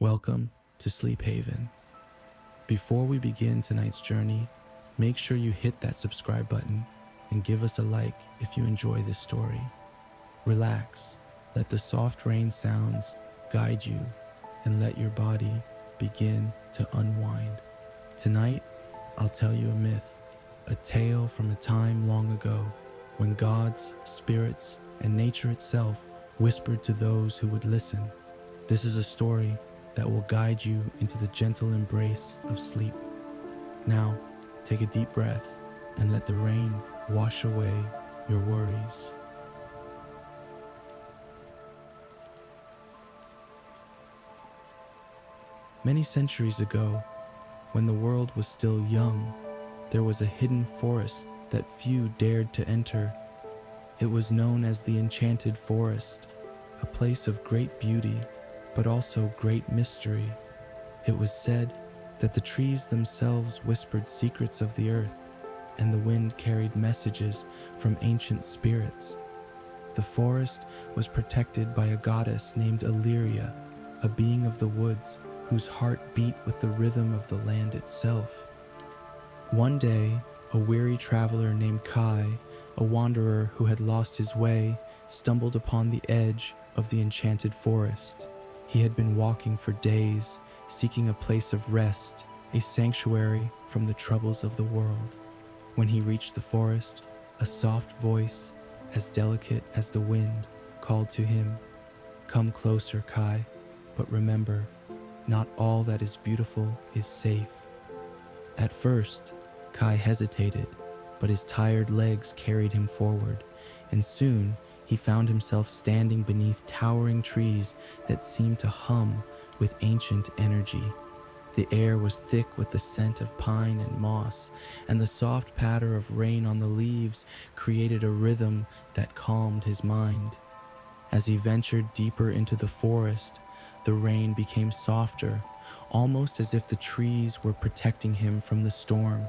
Welcome to Sleep Haven. Before we begin tonight's journey, make sure you hit that subscribe button and give us a like if you enjoy this story. Relax, let the soft rain sounds guide you, and let your body begin to unwind. Tonight, I'll tell you a myth, a tale from a time long ago when gods, spirits, and nature itself whispered to those who would listen. This is a story that will guide you into the gentle embrace of sleep. Now, take a deep breath and let the rain wash away your worries. Many centuries ago, when the world was still young, there was a hidden forest that few dared to enter. It was known as the Enchanted Forest, a place of great beauty, but also great mystery. It was said that the trees themselves whispered secrets of the earth, and the wind carried messages from ancient spirits. The forest was protected by a goddess named Illyria, a being of the woods whose heart beat with the rhythm of the land itself. One day, a weary traveler named Kai, a wanderer who had lost his way, stumbled upon the edge of the enchanted forest. He had been walking for days, seeking a place of rest, a sanctuary from the troubles of the world. When he reached the forest, a soft voice, as delicate as the wind, called to him, "Come closer, Kai, but remember, not all that is beautiful is safe." At first, Kai hesitated, but his tired legs carried him forward, and soon he found himself standing beneath towering trees that seemed to hum with ancient energy. The air was thick with the scent of pine and moss, and the soft patter of rain on the leaves created a rhythm that calmed his mind. As he ventured deeper into the forest, the rain became softer, almost as if the trees were protecting him from the storm.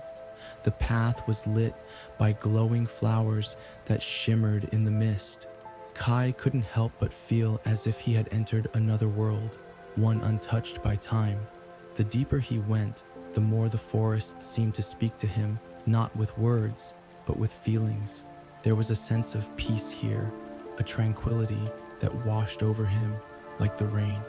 The path was lit by glowing flowers that shimmered in the mist. Kai couldn't help but feel as if he had entered another world, one untouched by time. The deeper he went, the more the forest seemed to speak to him, not with words, but with feelings. There was a sense of peace here, a tranquility that washed over him like the rain.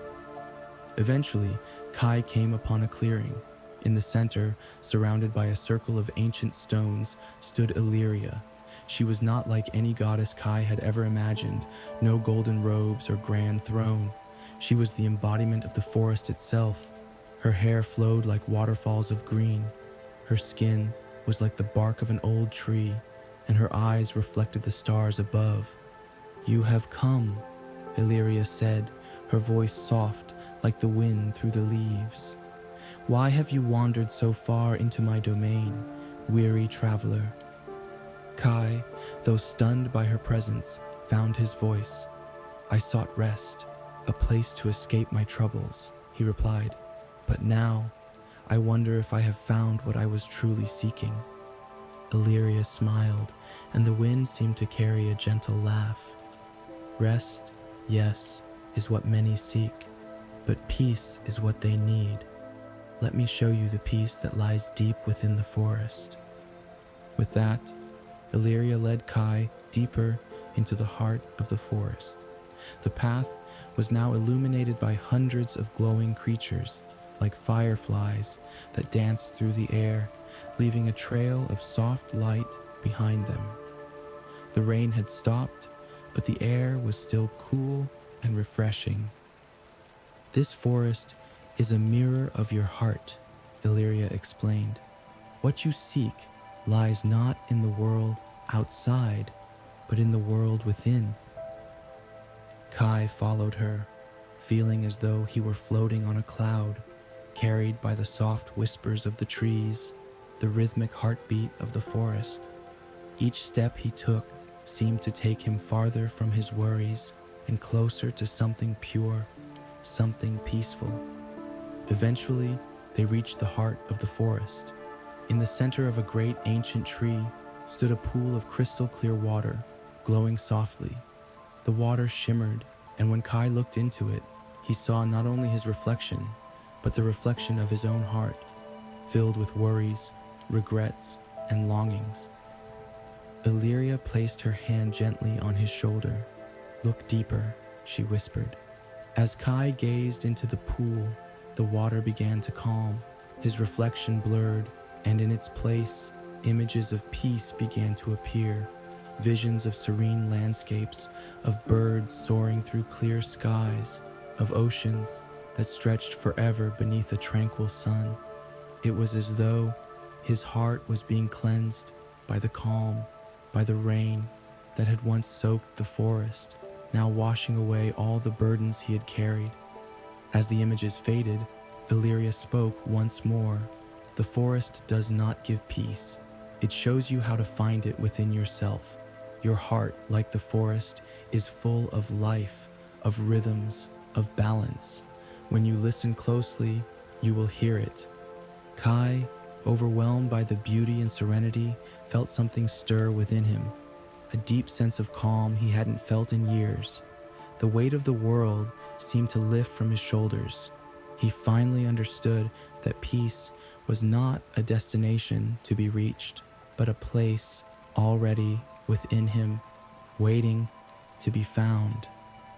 Eventually, Kai came upon a clearing. In the center, surrounded by a circle of ancient stones, stood Illyria. She was not like any goddess Kai had ever imagined, no golden robes or grand throne. She was the embodiment of the forest itself. Her hair flowed like waterfalls of green. Her skin was like the bark of an old tree, and her eyes reflected the stars above. "You have come," Illyria said, her voice soft like the wind through the leaves. "Why have you wandered so far into my domain, weary traveler?" Kai, though stunned by her presence, found his voice. "I sought rest, a place to escape my troubles," he replied. "But now, I wonder if I have found what I was truly seeking." Illyria smiled, and the wind seemed to carry a gentle laugh. "Rest, yes, is what many seek, but peace is what they need. Let me show you the peace that lies deep within the forest." With that, Illyria led Kai deeper into the heart of the forest. The path was now illuminated by hundreds of glowing creatures, like fireflies that danced through the air, leaving a trail of soft light behind them. The rain had stopped, but the air was still cool and refreshing. "This forest is a mirror of your heart," Illyria explained. "What you seek lies not in the world outside, but in the world within." Kai followed her, feeling as though he were floating on a cloud, carried by the soft whispers of the trees, the rhythmic heartbeat of the forest. Each step he took seemed to take him farther from his worries and closer to something pure, something peaceful. Eventually, they reached the heart of the forest. In the center of a great ancient tree stood a pool of crystal clear water, glowing softly. The water shimmered, and when Kai looked into it, He saw not only his reflection, but the reflection of his own heart, filled with worries, regrets, and longings. Illyria placed her hand gently on his shoulder. "Look deeper," she whispered. As Kai gazed into the pool, the water began to calm, his reflection blurred, and in its place, images of peace began to appear, visions of serene landscapes, of birds soaring through clear skies, of oceans that stretched forever beneath a tranquil sun. It was as though his heart was being cleansed by the calm, by the rain that had once soaked the forest, now washing away all the burdens he had carried. As the images faded, Illyria spoke once more. "The forest does not give peace. It shows you how to find it within yourself. Your heart, like the forest, is full of life, of rhythms, of balance. When you listen closely, you will hear it." Kai, overwhelmed by the beauty and serenity, felt something stir within him, a deep sense of calm he hadn't felt in years. The weight of the world seemed to lift from his shoulders. He finally understood that peace was not a destination to be reached, but a place already within him, waiting to be found.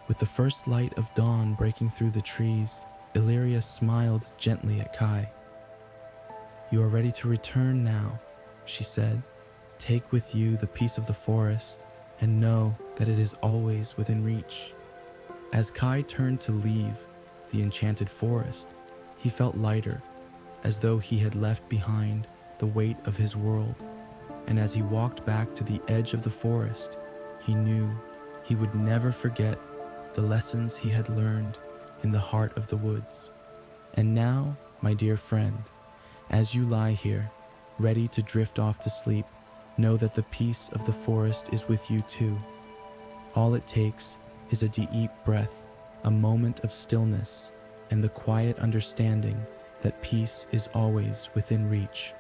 With the first light of dawn breaking through the trees, Illyria smiled gently at Kai. "You are ready to return now," she said. "Take with you the peace of the forest and know that it is always within reach." As Kai turned to leave the enchanted forest, he felt lighter, as though he had left behind the weight of his world. And as he walked back to the edge of the forest, he knew he would never forget the lessons he had learned in the heart of the woods. And now, my dear friend, as you lie here, ready to drift off to sleep, know that the peace of the forest is with you too. All it takes is a deep breath, a moment of stillness, and the quiet understanding that peace is always within reach.